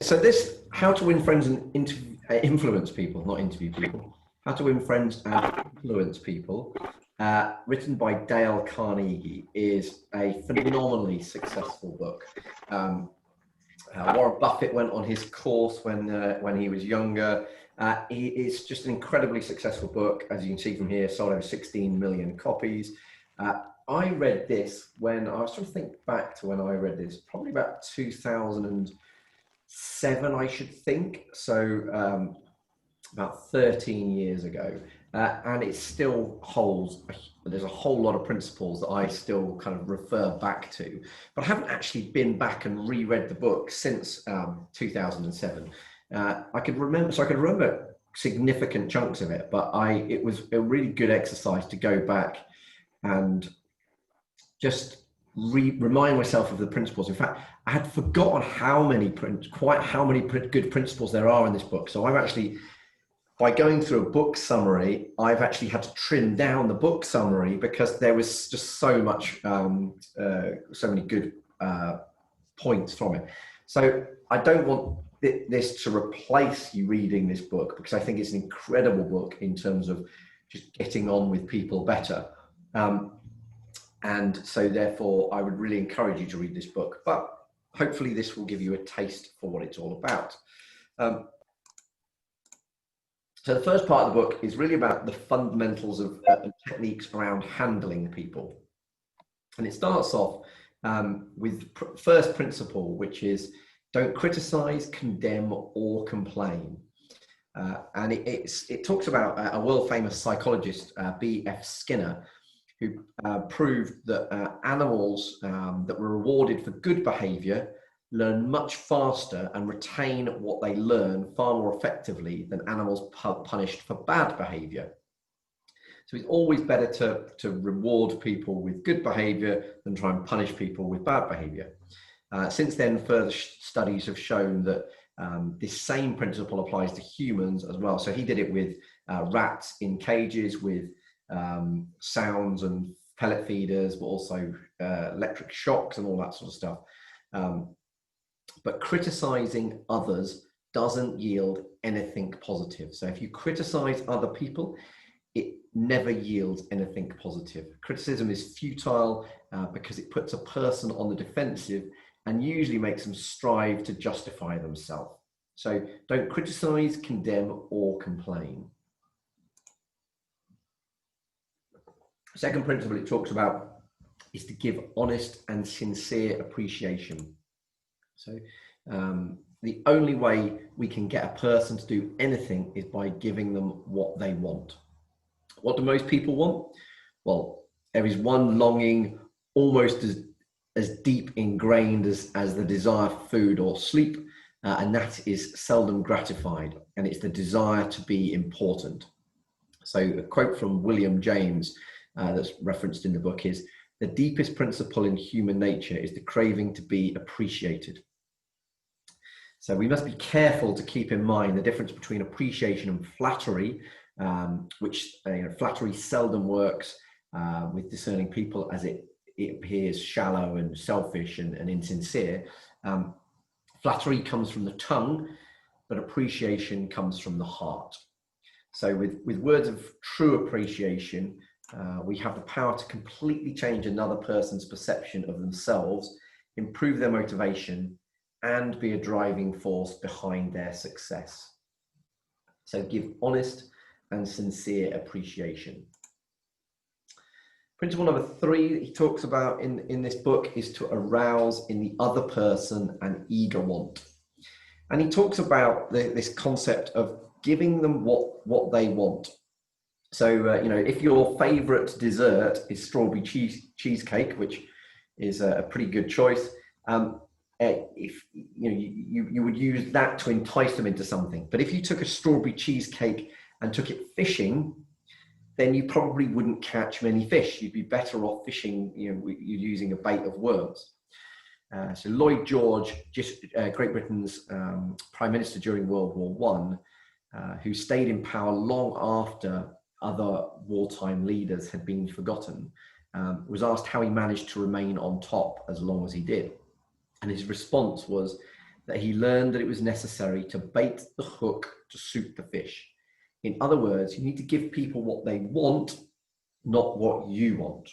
So this, how to win friends and influence people, not interview people. How to win friends and influence people, written by Dale Carnegie, is a phenomenally successful book. Warren Buffett went on his course when he was younger. It's just an incredibly successful book, as you can see from here. Sold over 16 million copies. I read this when I was trying to think back to when I read this, probably about 2007, I should think. So about 13 years ago. And it still holds, there's a whole lot of principles that I still kind of refer back to, but I haven't actually been back and reread the book since 2007. I could remember significant chunks of it, but it was a really good exercise to go back and just remind myself of the principles. In fact, I had forgotten how many good principles there are in this book. So I've actually, by going through a book summary, I've actually had to trim down the book summary because there was just so much, so many good points from it. So I don't want this to replace you reading this book, because I think it's an incredible book in terms of just getting on with people better. And so therefore, I would really encourage you to read this book, but hopefully this will give you a taste for what it's all about. So the first part of the book is really about the fundamentals of techniques around handling people. And it starts off with first principle, which is don't criticize, condemn, or complain. And it talks about a world famous psychologist, B.F. Skinner, who proved that animals that were rewarded for good behavior learn much faster and retain what they learn far more effectively than animals punished for bad behavior. So it's always better to reward people with good behavior than try and punish people with bad behavior. Since then, further studies have shown that this same principle applies to humans as well. So he did it with rats in cages with sounds and pellet feeders, but also electric shocks and all that sort of stuff. But criticizing others doesn't yield anything positive. So if you criticize other people, it never yields anything positive. Criticism is futile because it puts a person on the defensive and usually makes them strive to justify themselves. So don't criticize, condemn, or complain. Second principle it talks about is to give honest and sincere appreciation. So the only way we can get a person to do anything is by giving them what they want. What do most people want? Well, there is one longing almost as deep ingrained as the desire for food or sleep, and that is seldom gratified, and it's the desire to be important. So a quote from William James that's referenced in the book is, "The deepest principle in human nature is the craving to be appreciated." So we must be careful to keep in mind the difference between appreciation and flattery, which flattery seldom works with discerning people, as it appears shallow and selfish and insincere. Flattery comes from the tongue, but appreciation comes from the heart. So with words of true appreciation, we have the power to completely change another person's perception of themselves, improve their motivation, and be a driving force behind their success. So give honest and sincere appreciation. Principle number 3 that he talks about in this book is to arouse in the other person an eager want. And he talks about this concept of giving them what they want. So, if your favorite dessert is strawberry cheesecake, which is a pretty good choice, if you would use that to entice them into something. But if you took a strawberry cheesecake and took it fishing, then you probably wouldn't catch many fish. You'd be better off fishing, using a bait of worms. So Lloyd George, Great Britain's Prime Minister during World War I, who stayed in power long after other wartime leaders had been forgotten, was asked how he managed to remain on top as long as he did. And his response was that he learned that it was necessary to bait the hook to suit the fish. In other words, you need to give people what they want, not what you want.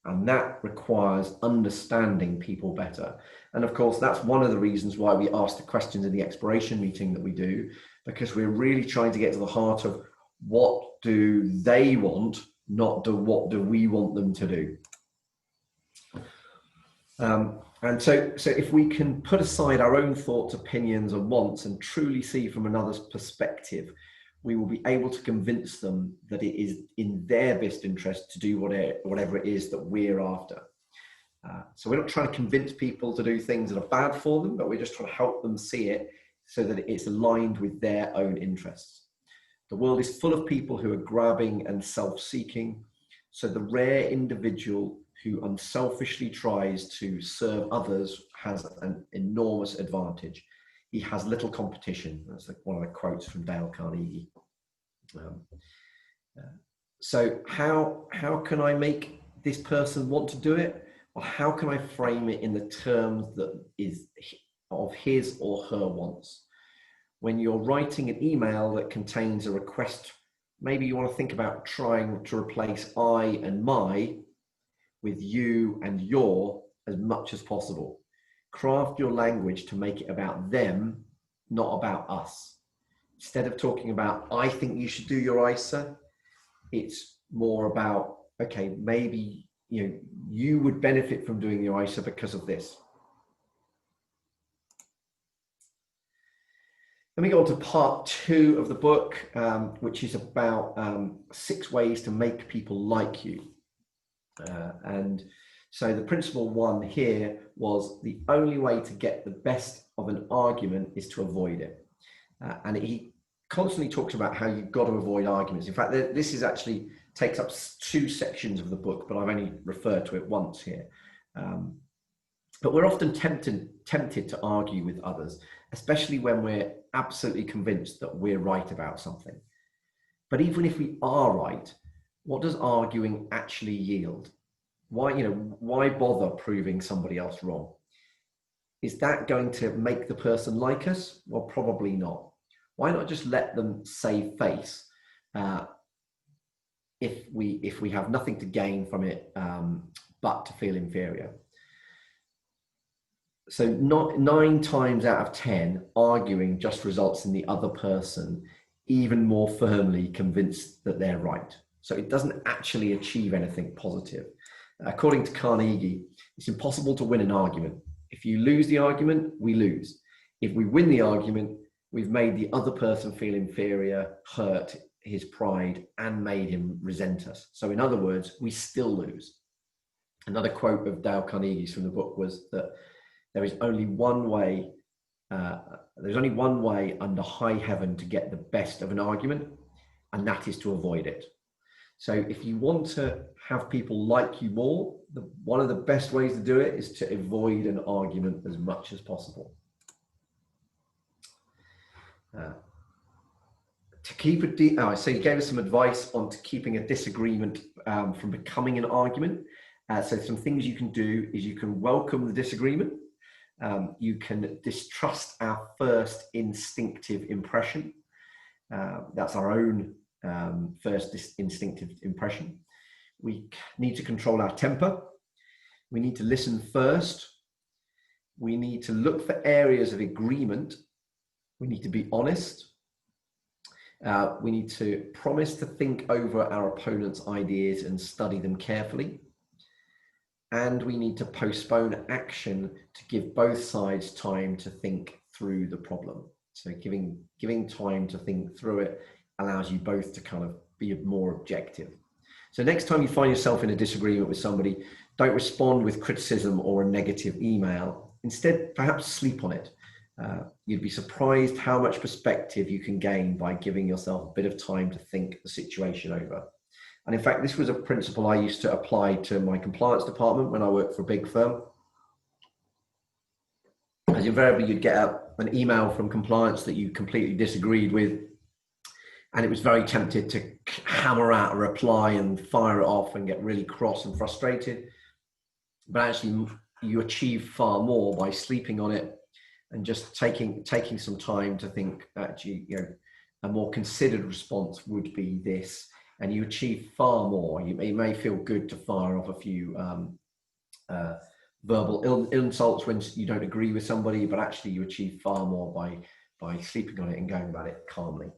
And that requires understanding people better. And of course, that's one of the reasons why we ask the questions in the exploration meeting that we do, because we're really trying to get to the heart of what do they want, not what do we want them to do. And so if we can put aside our own thoughts, opinions, and wants and truly see from another's perspective, we will be able to convince them that it is in their best interest to do whatever it is that we're after. So we're not trying to convince people to do things that are bad for them, but we're just trying to help them see it so that it's aligned with their own interests. The world is full of people who are grabbing and self-seeking. So the rare individual who unselfishly tries to serve others has an enormous advantage. He has little competition. That's one of the quotes from Dale Carnegie. So how can I make this person want to do it? Or how can I frame it in the terms that is of his or her wants? When you're writing an email that contains a request, maybe you want to think about trying to replace I and my with you and your as much as possible. Craft your language to make it about them, not about us. Instead of talking about, I think you should do your ISA, it's more about, okay, maybe you would benefit from doing your ISA because of this. Let me go on to part 2 of the book, which is about 6 ways to make people like you. And so the principle 1 here was the only way to get the best of an argument is to avoid it. And he constantly talks about how you've got to avoid arguments. In fact, this is actually takes up 2 sections of the book, but I've only referred to it once here. But we're often tempted to argue with others, especially when we're absolutely convinced that we're right about something. But even if we are right, what does arguing actually yield? Why bother proving somebody else wrong? Is that going to make the person like us? Well, probably not. Why not just let them save face if we have nothing to gain from it but to feel inferior? So 9 times out of 10, arguing just results in the other person even more firmly convinced that they're right. So it doesn't actually achieve anything positive. According to Carnegie, it's impossible to win an argument. If you lose the argument, we lose. If we win the argument, we've made the other person feel inferior, hurt his pride, and made him resent us. So in other words, we still lose. Another quote of Dale Carnegie's from the book was that there is only one way under high heaven to get the best of an argument, and that is to avoid it. So if you want to have people like you more, one of the best ways to do it is to avoid an argument as much as possible. So he gave us some advice on keeping a disagreement from becoming an argument. So some things you can do is you can welcome the disagreement. You can distrust our first instinctive impression. That's our own first instinctive impression. We need to control our temper. We need to listen first. We need to look for areas of agreement. We need to be honest. We need to promise to think over our opponent's ideas and study them carefully. And we need to postpone action to give both sides time to think through the problem. So giving time to think through it allows you both to kind of be more objective. So next time you find yourself in a disagreement with somebody, don't respond with criticism or a negative email. Instead, perhaps sleep on it. You'd be surprised how much perspective you can gain by giving yourself a bit of time to think the situation over. And in fact, this was a principle I used to apply to my compliance department when I worked for a big firm. As invariably, you'd get an email from compliance that you completely disagreed with, and it was very tempted to hammer out a reply and fire it off and get really cross and frustrated. But actually, you achieve far more by sleeping on it and just taking some time to think, actually, a more considered response would be this, and you achieve far more. It may feel good to fire off a few verbal insults when you don't agree with somebody, but actually you achieve far more by sleeping on it and going about it calmly.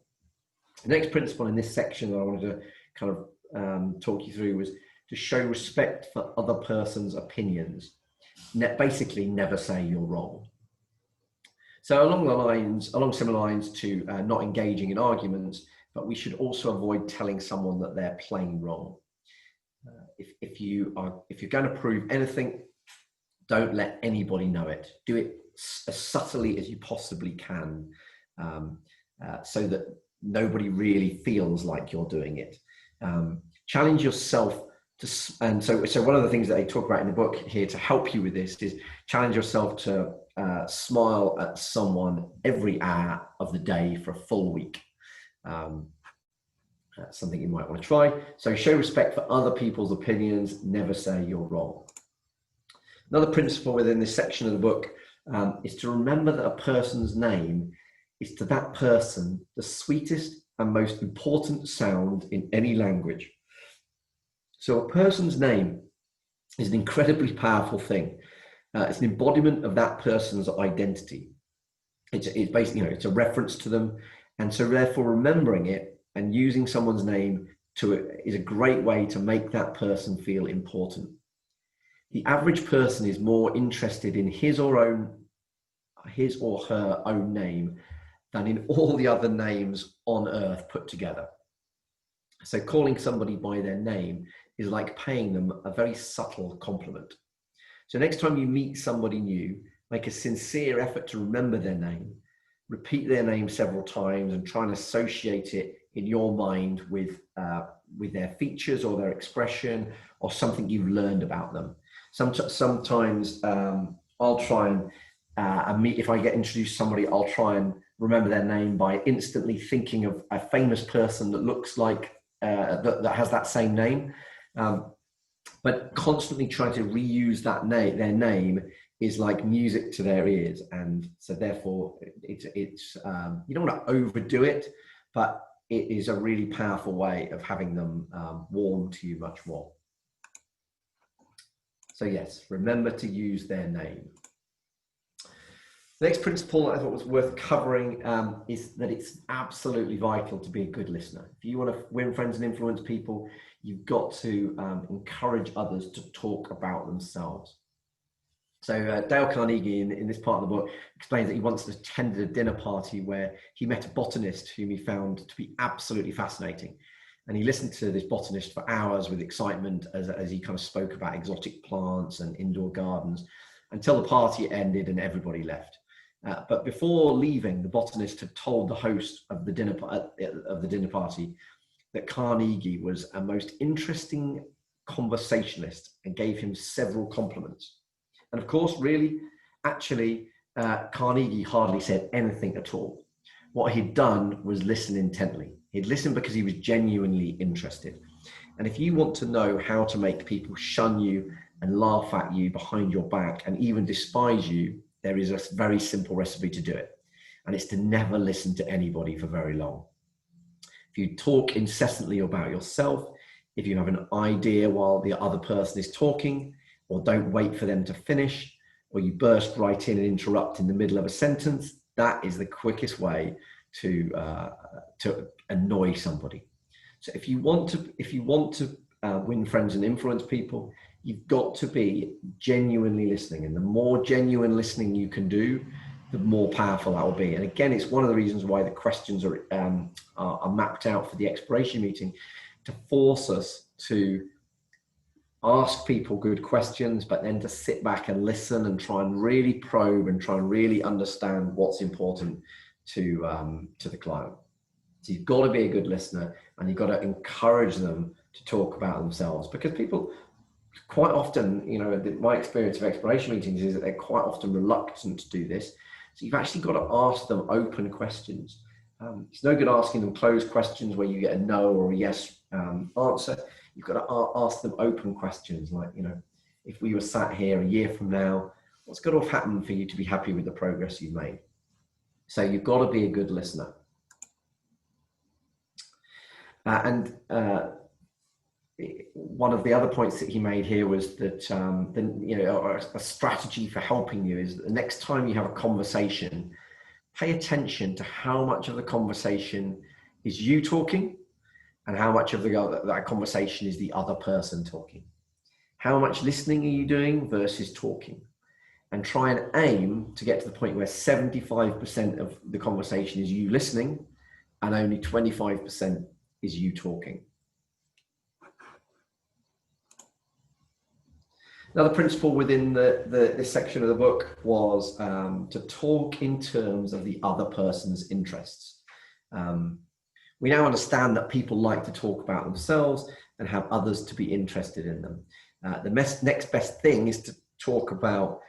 The next principle in this section that I wanted to kind of talk you through was to show respect for other person's opinions. Basically, never say you're wrong. So along similar lines to not engaging in arguments, but we should also avoid telling someone that they're plain wrong. If you're going to prove anything, don't let anybody know it. Do it as subtly as you possibly can, so that nobody really feels like you're doing it. Challenge yourself and so one of the things that they talk about in the book here to help you with this is challenge yourself to smile at someone every hour of the day for a full week. That's something you might want to try. So show respect for other people's opinions. Never say you're wrong. Another principle within this section of the book is to remember that a person's name is to that person the sweetest and most important sound in any language. So a person's name is an incredibly powerful thing. It's an embodiment of that person's identity. It's basically, it's a reference to them. And so therefore remembering it and using someone's name is a great way to make that person feel important. The average person is more interested in his or her own name than in all the other names on earth put together. So calling somebody by their name is like paying them a very subtle compliment. So next time you meet somebody new, make a sincere effort to remember their name, repeat their name several times and try and associate it in your mind with their features or their expression or something you've learned about them. Sometimes I'll try and if I get introduced to somebody, I'll try and remember their name by instantly thinking of a famous person that looks like, that has that same name. But constantly trying to reuse that name, their name, is like music to their ears, and so therefore it's you don't want to overdo it, but it is a really powerful way of having them warm to you much more. So yes, remember to use their name. The next principle I thought was worth covering is that it's absolutely vital to be a good listener. If you want to win friends and influence people, you've got to encourage others to talk about themselves. So Dale Carnegie, in this part of the book, explains that he once attended a dinner party where he met a botanist whom he found to be absolutely fascinating. And he listened to this botanist for hours with excitement as he kind of spoke about exotic plants and indoor gardens until the party ended and everybody left. But before leaving, the botanist had told the host of the dinner party that Carnegie was a most interesting conversationalist and gave him several compliments. And of course, really, actually, Carnegie hardly said anything at all. What he'd done was listen intently. He'd listened because he was genuinely interested. And if you want to know how to make people shun you and laugh at you behind your back and even despise you, there is a very simple recipe to do it. And it's to never listen to anybody for very long. If you talk incessantly about yourself, if you have an idea while the other person is talking, or don't wait for them to finish, or you burst right in and interrupt in the middle of a sentence, that is the quickest way to annoy somebody. So if you want to win friends and influence people, you've got to be genuinely listening. And the more genuine listening you can do, the more powerful that will be. And again, it's one of the reasons why the questions are mapped out for the exploration meeting, to force us to ask people good questions, but then to sit back and listen and try and really probe and try and really understand what's important to the client. So you've got to be a good listener, and you've got to encourage them to talk about themselves, because people quite often, my experience of exploration meetings is that they're quite often reluctant to do this. So you've actually got to ask them open questions. It's no good asking them closed questions where you get a no or a yes answer. You've got to ask them open questions like, if we were sat here a year from now, What's got to have happened for you to be happy with the progress you've made? So you've got to be a good listener. One of the other points that he made here was that a strategy for helping you is the next time you have a conversation, pay attention to how much of the conversation is you talking and how much of that conversation is the other person talking. How much listening are you doing versus talking? And try and aim to get to the point where 75% of the conversation is you listening and only 25% is you talking. Another principle within this section of the book was to talk in terms of the other person's interests. We now understand that people like to talk about themselves and have others to be interested in them. The next best thing is to talk about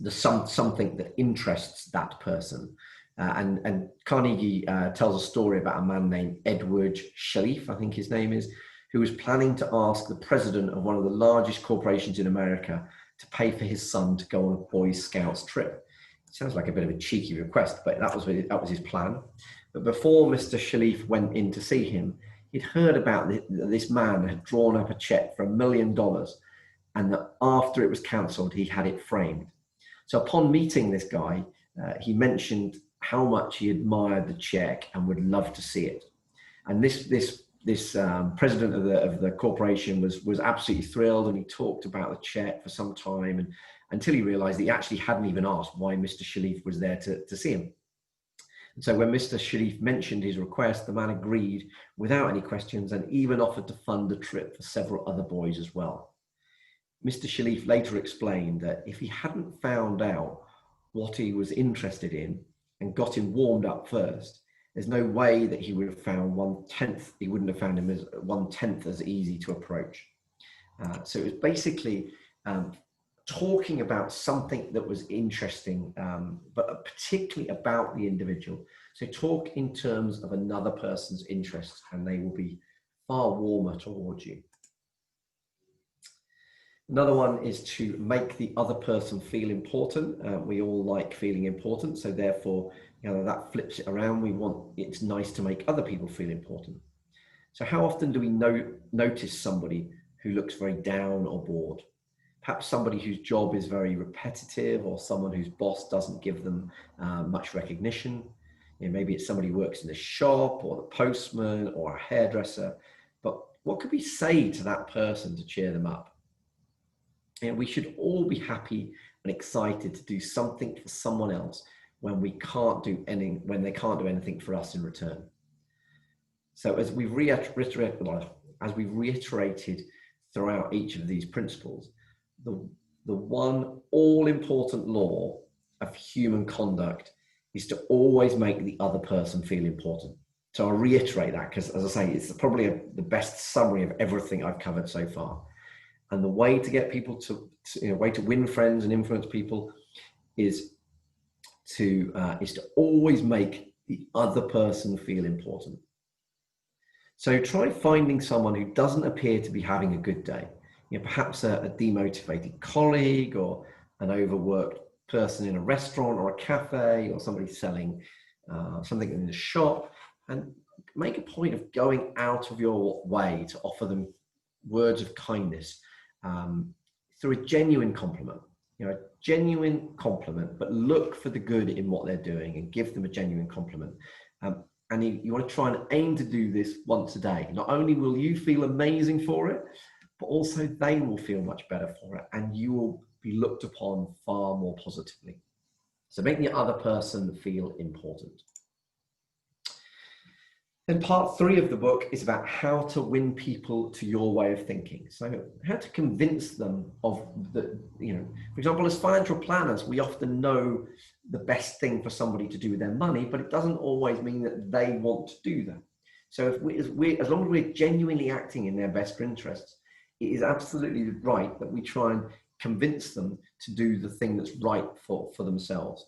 something that interests that person. And Carnegie tells a story about a man named Edward Shalif, I think his name is, who was planning to ask the president of one of the largest corporations in America to pay for his son to go on a Boy Scouts trip. It sounds like a bit of a cheeky request, but that was his plan. But before Mr. Shalif went in to see him, he'd heard about this man had drawn up a check for $1 million, and that after it was cancelled, he had it framed. So upon meeting this guy, he mentioned how much he admired the check and would love to see it. And this president of the corporation was absolutely thrilled, and he talked about the check for some time, and until he realized he actually hadn't even asked why Mr. Shalif was there to see him. And so when Mr. Shalif mentioned his request, the man agreed without any questions and even offered to fund a trip for several other boys as well. Mr. Shalif later explained that if he hadn't found out what he was interested in and got him warmed up first, there's no way that he would have found he wouldn't have found him as 1/10 as easy to approach. So it was basically talking about something that was interesting, but particularly about the individual. So talk in terms of another person's interests, and they will be far warmer towards you. Another one is to make the other person feel important. We all like feeling important, so therefore, that flips it around. It's nice to make other people feel important. So how often do we notice somebody who looks very down or bored? Perhaps somebody whose job is very repetitive, or someone whose boss doesn't give them much recognition. Maybe it's somebody who works in the shop, or the postman, or a hairdresser. But what could we say to that person to cheer them up? We should all be happy and excited to do something for someone else when they can't do anything for us in return. So as we reiterated throughout each of these principles, the one all-important law of human conduct is to always make the other person feel important. So I'll reiterate that because, as I say, it's probably the best summary of everything I've covered so far. And the way to get people to win friends and influence people is to always make the other person feel important. So try finding someone who doesn't appear to be having a good day. Perhaps a demotivated colleague, or an overworked person in a restaurant or a cafe, or somebody selling something in the shop, and make a point of going out of your way to offer them words of kindness through a genuine compliment. But look for the good in what they're doing and give them a genuine compliment. And you want to try and aim to do this once a day. Not only will you feel amazing for it, but also they will feel much better for it, and you will be looked upon far more positively. So make the other person feel important. Then part 3 of the book is about how to win people to your way of thinking. So how to convince them of for example, as financial planners, we often know the best thing for somebody to do with their money, but it doesn't always mean that they want to do that. So as long as we're genuinely acting in their best interests, it is absolutely right that we try and convince them to do the thing that's right for themselves.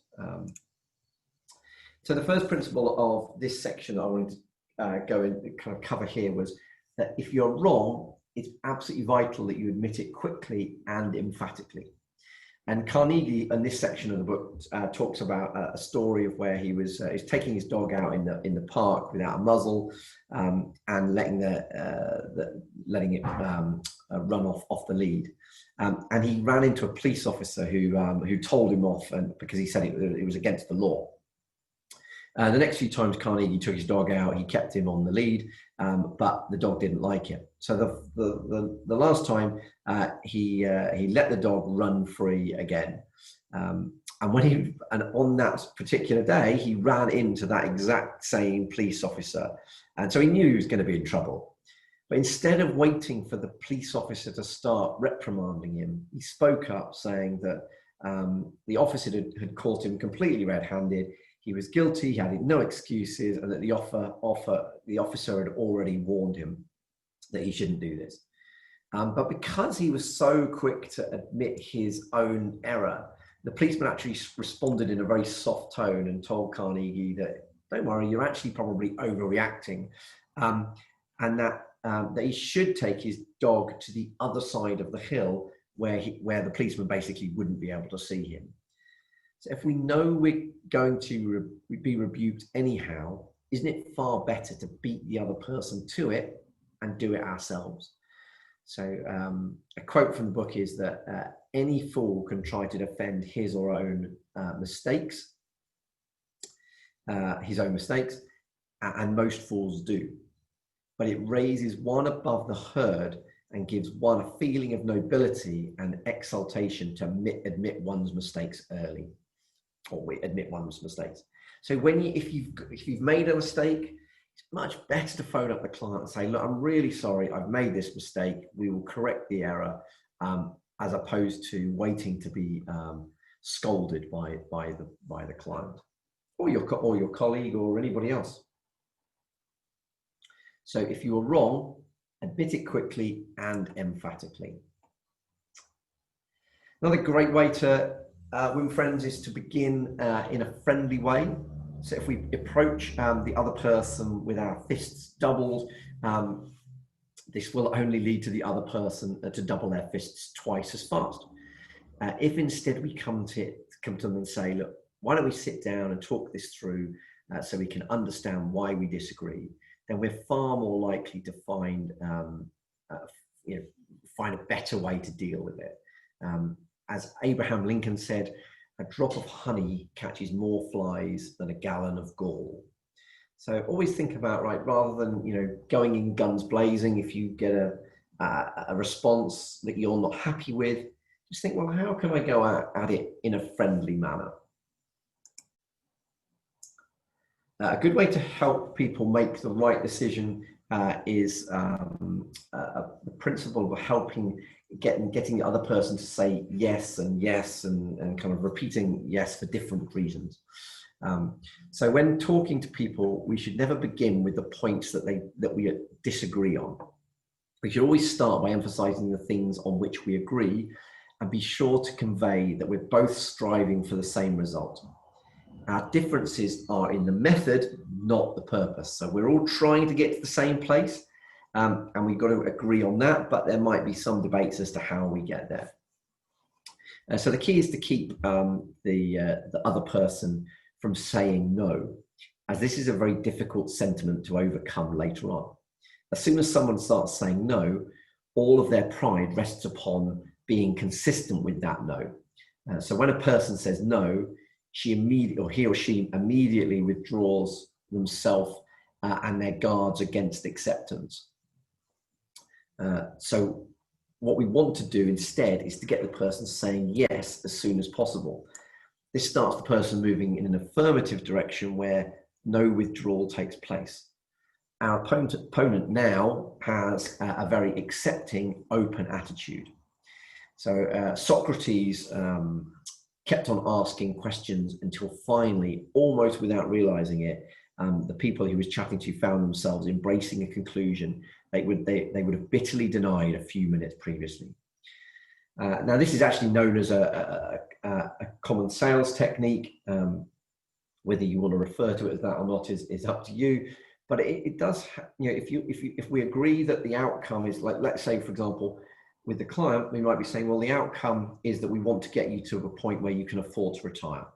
So the first principle of this section I wanted to go and kind of cover here was that if you're wrong, it's absolutely vital that you admit it quickly and emphatically. And Carnegie, in this section of the book, talks about a story of where he was he's taking his dog out in the park without a muzzle, and letting it run off the lead. And he ran into a police officer who told him off, and because he said it was against the law. The next few times Carnegie took his dog out, he kept him on the lead, but the dog didn't like it. So the last time he let the dog run free again, and on that particular day he ran into that exact same police officer, and so he knew he was going to be in trouble. But instead of waiting for the police officer to start reprimanding him, he spoke up, saying that the officer had caught him completely red-handed. He was guilty, he had no excuses, and that the officer had already warned him that he shouldn't do this. But because he was so quick to admit his own error, the policeman actually responded in a very soft tone and told Carnegie that, don't worry, you're actually probably overreacting, and that he should take his dog to the other side of the hill where the policeman basically wouldn't be able to see him. So if we know we're going to be rebuked anyhow, isn't it far better to beat the other person to it and do it ourselves? So a quote from the book is that any fool can try to defend his or her own mistakes, and most fools do. But it raises one above the herd and gives one a feeling of nobility and exaltation to admit one's mistakes early. Or admit one's mistakes. So if you've made a mistake, it's much better to phone up the client and say, look, I'm really sorry, I've made this mistake. We will correct the error, as opposed to waiting to be scolded by the client or your colleague or anybody else. So if you are wrong, admit it quickly and emphatically. Another great way to win friends is to begin in a friendly way. So if we approach the other person with our fists doubled, this will only lead to the other person to double their fists twice as fast. If instead we come to them and say, look, why don't we sit down and talk this through so we can understand why we disagree, then we're far more likely to find a better way to deal with it. As Abraham Lincoln said, a drop of honey catches more flies than a gallon of gall. So always think about, right, rather than going in guns blazing, if you get a response that you're not happy with, just think, well, how can I go at it in a friendly manner? A good way to help people make the right decision is the principle of getting the other person to say yes and kind of repeating yes for different reasons. So when talking to people, we should never begin with the points that we disagree on. We should always start by emphasizing the things on which we agree and be sure to convey that we're both striving for the same result. Our differences are in the method, not the purpose. So we're all trying to get to the same place, and we've got to agree on that, but there might be some debates as to how we get there. So the key is to keep the other person from saying no, as this is a very difficult sentiment to overcome later on. As soon as someone starts saying no, all of their pride rests upon being consistent with that no. So when a person says no, he or she immediately withdraws themselves and their guards against acceptance. So what we want to do instead is to get the person saying yes as soon as possible. This starts the person moving in an affirmative direction where no withdrawal takes place. Our opponent now has a very accepting, open attitude. So Socrates kept on asking questions until finally, almost without realizing it, the people he was chatting to found themselves embracing a conclusion they would have bitterly denied a few minutes previously. Now, this is actually known as a common sales technique. Whether you want to refer to it as that or not is up to you. But it does, if we agree that the outcome is, like, let's say, for example, with the client, we might be saying, well, the outcome is that we want to get you to a point where you can afford to retire.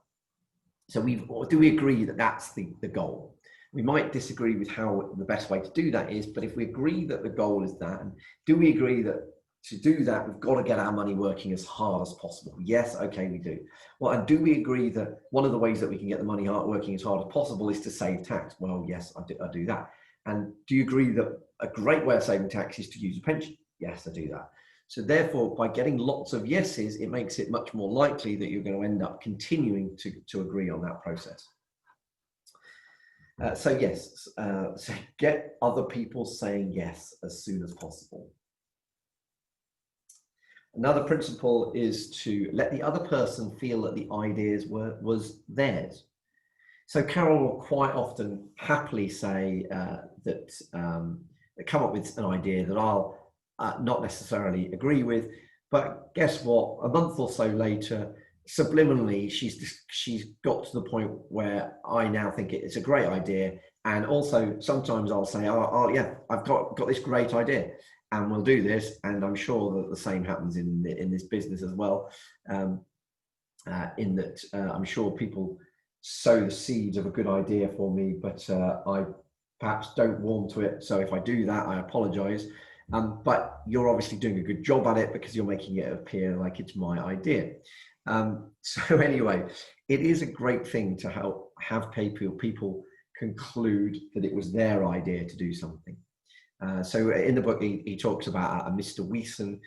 So do we agree that that's the goal? We might disagree with how the best way to do that is, but if we agree that the goal is that, and do we agree that to do that, we've got to get our money working as hard as possible? Yes, okay, we do. Well, and do we agree that one of the ways that we can get the money working as hard as possible is to save tax? Well, yes, I do that. And do you agree that a great way of saving tax is to use a pension? Yes, I do that. So therefore, by getting lots of yeses, it makes it much more likely that you're going to end up continuing to agree on that process. So yes, so get other people saying yes as soon as possible. Another principle is to let the other person feel that the ideas was theirs. So Carol will quite often happily say that come up with an idea that I'll not necessarily agree with, but guess what? A month or so later, subliminally, she's got to the point where I now think it's a great idea. And also sometimes I'll say, oh yeah, I've got this great idea, and we'll do this. And I'm sure that the same happens in this business as well. In that I'm sure people sow the seeds of a good idea for me, but I perhaps don't warm to it. So if I do that, I apologize. But you're obviously doing a good job at it because you're making it appear like it's my idea. So anyway, it is a great thing to have people conclude that it was their idea to do something. So in the book, he talks about a Mr. Weeson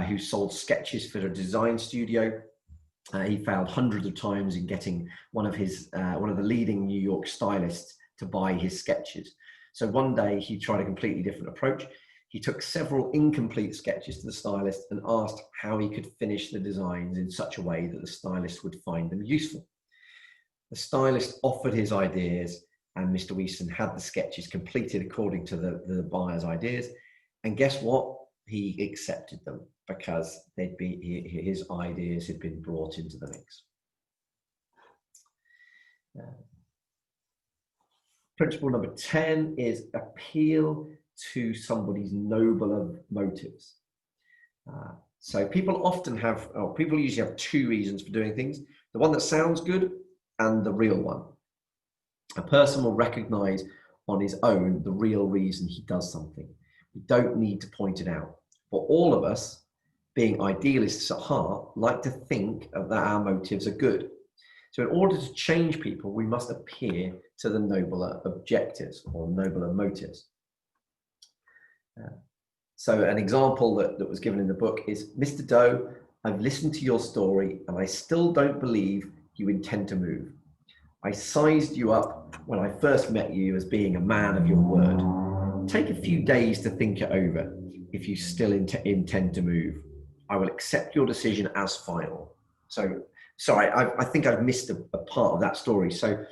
who sold sketches for a design studio. He failed hundreds of times in getting one of the leading New York stylists to buy his sketches. So one day he tried a completely different approach. He took several incomplete sketches to the stylist and asked how he could finish the designs in such a way that the stylist would find them useful. The stylist offered his ideas, and Mr. Weeson had the sketches completed according to the buyer's ideas. And guess what? He accepted them because his ideas had been brought into the mix. Principle number 10 is appeal to somebody's nobler motives. So people usually have two reasons for doing things: the one that sounds good and the real one. A person will recognize on his own the real reason he does something. We don't need to point it out. But all of us, being idealists at heart, like to think that our motives are good. So in order to change people, we must appear to the nobler objectives or nobler motives. So an example that was given in the book is, Mr. Doe, I've listened to your story and I still don't believe you intend to move. I sized you up when I first met you as being a man of your word. Take a few days to think it over. If you still intend to move, I will accept your decision as final. So, sorry, I think I've missed a part of that story. So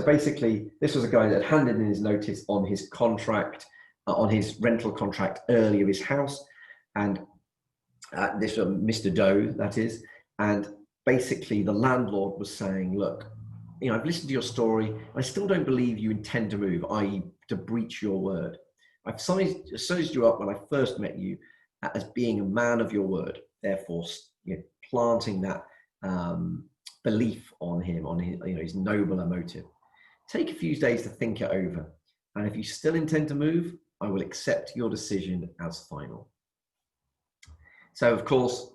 basically, this was a guy that handed in his notice on his contract, on his rental contract earlier of his house. And this was Mr. Doe, that is. And basically, the landlord was saying, look, I've listened to your story. I still don't believe you intend to move, i.e. to breach your word. I've sized you up when I first met you as being a man of your word, therefore planting that belief on him, on his nobler motive. Take a few days to think it over, and if you still intend to move, I will accept your decision as final. So of course,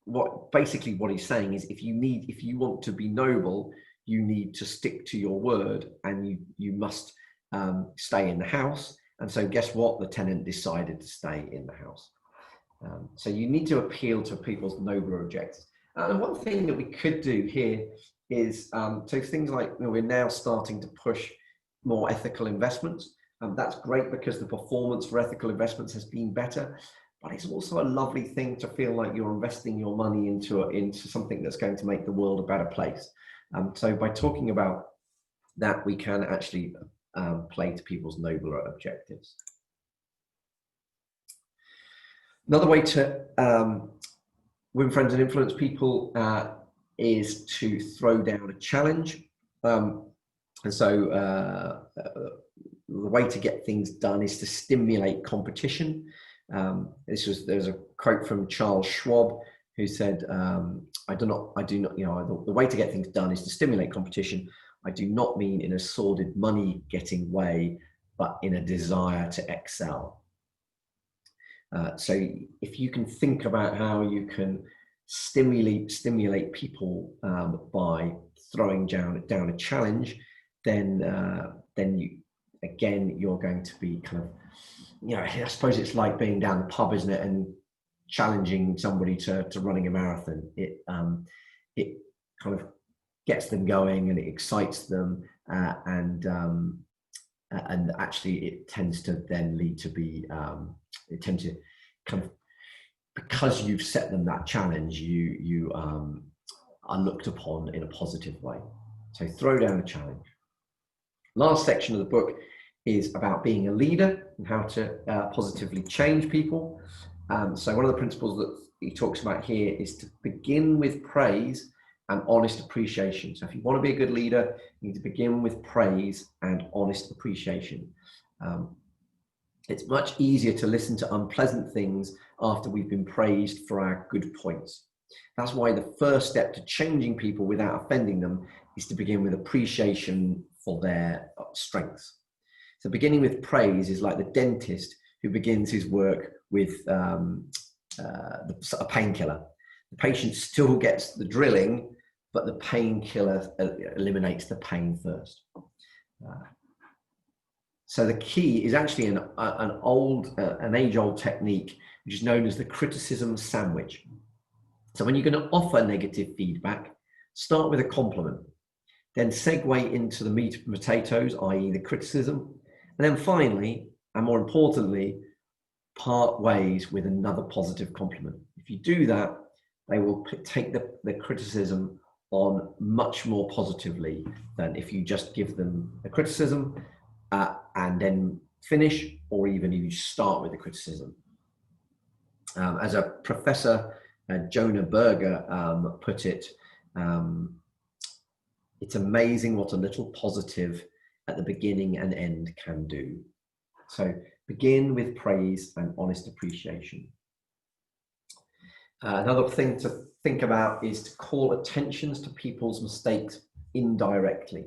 what he's saying is, if you want to be noble, you need to stick to your word, and you must stay in the house. And so guess what? The tenant decided to stay in the house. So you need to appeal to people's nobler objectives. And one thing that we could do here is, so things like, we're now starting to push more ethical investments. That's great because the performance for ethical investments has been better, but it's also a lovely thing to feel like you're investing your money into something that's going to make the world a better place. So by talking about that, we can actually play to people's nobler objectives. Another way to win friends and influence people is to throw down a challenge. And so the way to get things done is to stimulate competition. There's a quote from Charles Schwab who said, I do not, the way to get things done is to stimulate competition. I do not mean in a sordid money getting way, but in a desire to excel. So if you can think about how you can stimulate people by throwing down a challenge, then you're going to be kind of, I suppose it's like being down the pub, isn't it, and challenging somebody to running a marathon. It kind of gets them going and it excites them, and actually it tends to then lead to be it tends to kind of, because you've set them that challenge, you are looked upon in a positive way. So throw down a challenge. Last section of the book is about being a leader and how to positively change people. So one of the principles that he talks about here is to begin with praise and honest appreciation. So if you want to be a good leader, you need to begin with praise and honest appreciation. It's much easier to listen to unpleasant things after we've been praised for our good points. That's why the first step to changing people without offending them is to begin with appreciation for their strengths. So beginning with praise is like the dentist who begins his work with a painkiller. The patient still gets the drilling, but the painkiller eliminates the pain first. So the key is actually an age-old technique, which is known as the criticism sandwich. So when you're going to offer negative feedback, start with a compliment, then segue into the meat and potatoes, i.e. the criticism, and then finally, and more importantly, part ways with another positive compliment. If you do that, they will take the criticism on much more positively than if you just give them a criticism and then finish, or even you start with the criticism. As a professor, Jonah Berger, put it, it's amazing what a little positive at the beginning and end can do. So begin with praise and honest appreciation. Another thing to think about is to call attentions to people's mistakes indirectly.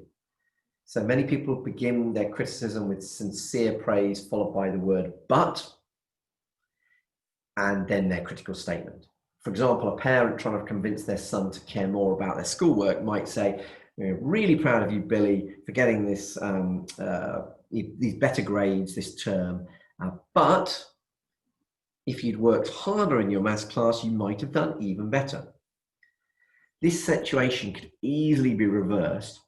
So many people begin their criticism with sincere praise, followed by the word but, and then their critical statement. For example, a parent trying to convince their son to care more about their schoolwork might say, "We're really proud of you, Billy, for getting this these better grades this term. But if you'd worked harder in your maths class, you might have done even better." This situation could easily be reversed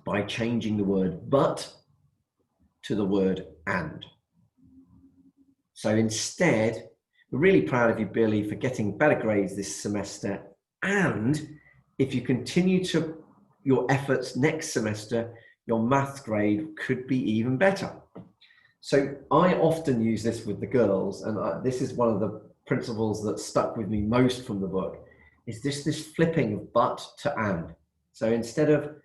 by changing the word but to the word and. So instead, "We're really proud of you, Billy, for getting better grades this semester. And if you continue your efforts next semester, your maths grade could be even better." So I often use this with the girls, and this is one of the principles that stuck with me most from the book, is this flipping of but to and. So instead of,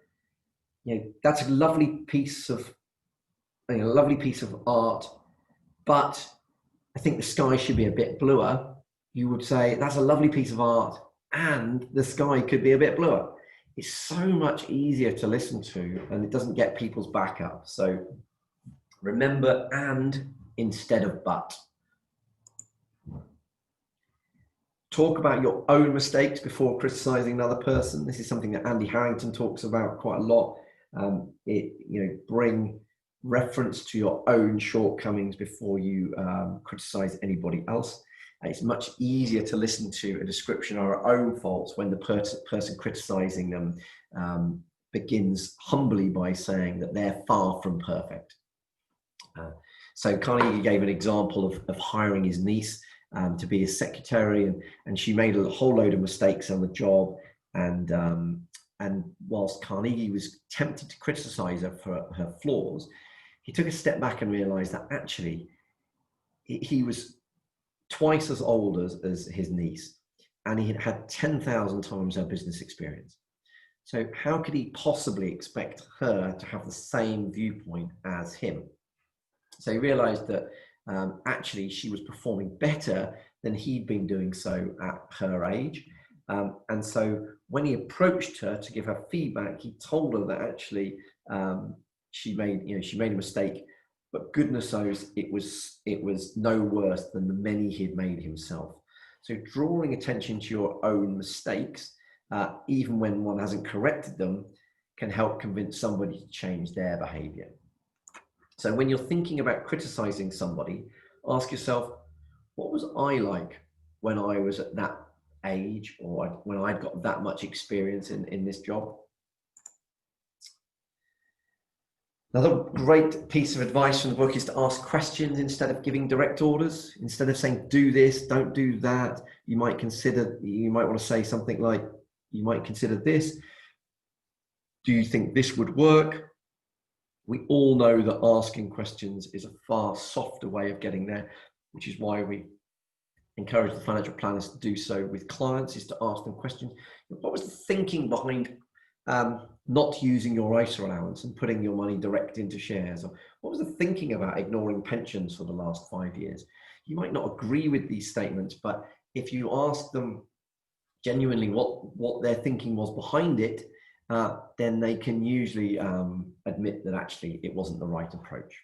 that's a lovely piece of art, but I think the sky should be a bit bluer, you would say, "That's a lovely piece of art and the sky could be a bit bluer." It's so much easier to listen to, and it doesn't get people's back up. So remember and instead of but. Talk about your own mistakes before criticizing another person. This is something that Andy Harrington talks about quite a lot. Bring reference to your own shortcomings before you criticize anybody else. It's much easier to listen to a description of our own faults when the person criticizing them begins humbly by saying that they're far from perfect. So Carnegie gave an example of hiring his niece to be his secretary, and she made a whole load of mistakes on the job, and whilst Carnegie was tempted to criticize her for her flaws, he took a step back and realized that actually he was twice as old as his niece, and he had had 10,000 times her business experience. So how could he possibly expect her to have the same viewpoint as him? So he realized that actually she was performing better than he'd been doing so at her age. And so when he approached her to give her feedback, he told her that actually she made a mistake, but goodness knows it was no worse than the many he had made himself. So drawing attention to your own mistakes, even when one hasn't corrected them, can help convince somebody to change their behavior. So when you're thinking about criticizing somebody, ask yourself, what was I like when I was at that age, or when I'd got that much experience in this job? Another great piece of advice from the book is to ask questions instead of giving direct orders. Instead of saying, do this, don't do that, you might want to say something like, you might consider this. Do you think this would work? We all know that asking questions is a far softer way of getting there, which is why we encourage the financial planners to do so with clients, is to ask them questions. What was the thinking behind not using your ISA allowance and putting your money direct into shares? Or what was the thinking about ignoring pensions for the last 5 years? You might not agree with these statements, but if you ask them genuinely what their thinking was behind it, then they can usually admit that actually it wasn't the right approach.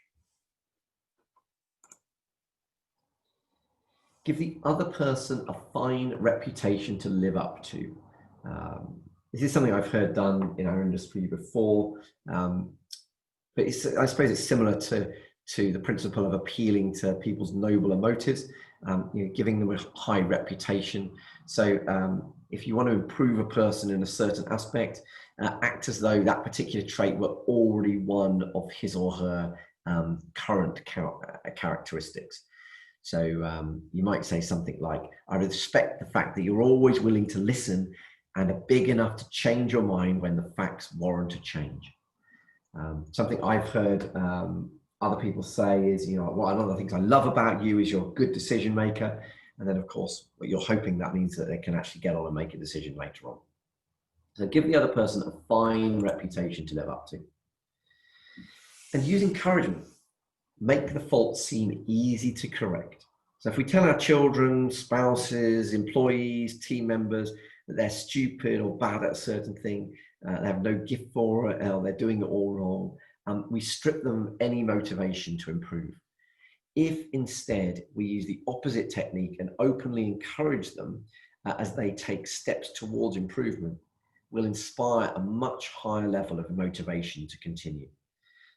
Give the other person a fine reputation to live up to. This is something I've heard done in our industry before, but I suppose it's similar to the principle of appealing to people's nobler motives, giving them a high reputation. So if you want to improve a person in a certain aspect, act as though that particular trait were already one of his or her current characteristics. So you might say something like, I respect the fact that you're always willing to listen and are big enough to change your mind when the facts warrant a change. Something I've heard other people say is, one of the things I love about you is you're a good decision maker. And then, of course, what you're hoping that means that they can actually get on and make a decision later on. So give the other person a fine reputation to live up to. And use encouragement. Make the fault seem easy to correct. So if we tell our children, spouses, employees, team members that they're stupid or bad at a certain thing, they have no gift for it, or they're doing it all wrong, we strip them of any motivation to improve. If instead we use the opposite technique and openly encourage them as they take steps towards improvement, we'll inspire a much higher level of motivation to continue.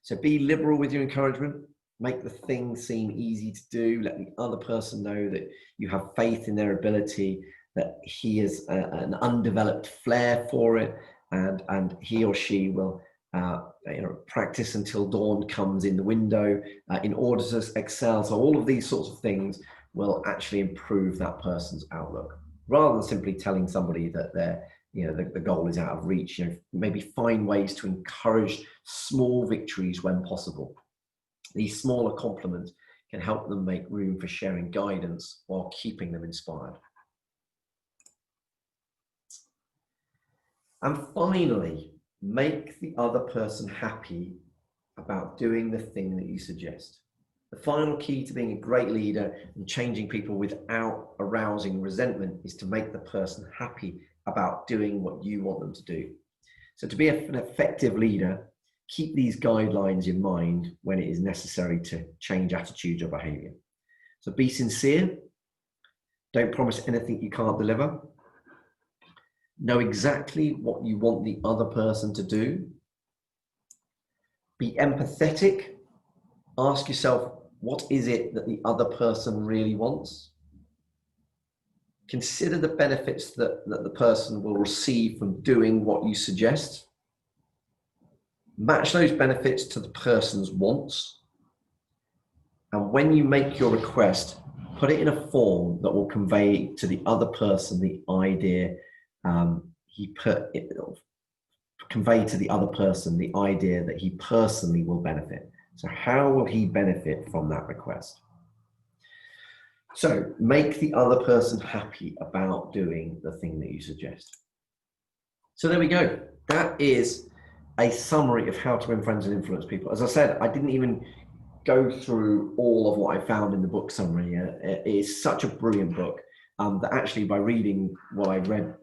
So be liberal with your encouragement. Make the thing seem easy to do. Let the other person know that you have faith in their ability, that he has an undeveloped flair for it, and he or she will practice until dawn comes in the window in order to excel. So all of these sorts of things will actually improve that person's outlook, rather than simply telling somebody that the goal is out of reach. Maybe find ways to encourage small victories when possible. These smaller compliments can help them make room for sharing guidance while keeping them inspired. And finally, make the other person happy about doing the thing that you suggest. The final key to being a great leader and changing people without arousing resentment is to make the person happy about doing what you want them to do. So to be an effective leader, keep these guidelines in mind when it is necessary to change attitudes or behavior. So be sincere. Don't promise anything you can't deliver. Know exactly what you want the other person to do. Be empathetic. Ask yourself, what is it that the other person really wants? Consider the benefits that the person will receive from doing what you suggest. Match those benefits to the person's wants. And when you make your request, put it in a form that will convey to the other person the idea that he personally will benefit. So how will he benefit from that request? So make the other person happy about doing the thing that you suggest. So there we go. That is a summary of how to win friends and influence people. As I said, I didn't even go through all of what I found in the book summary. It is such a brilliant book that actually, by reading what I read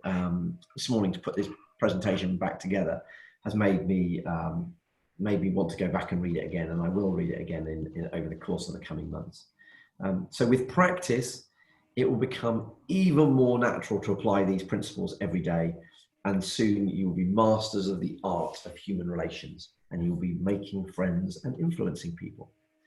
this morning to put this presentation back together, has made me want to go back and read it again, and I will read it again over the course of the coming months. So with practice, it will become even more natural to apply these principles every day, and soon you will be masters of the art of human relations, and you'll be making friends and influencing people.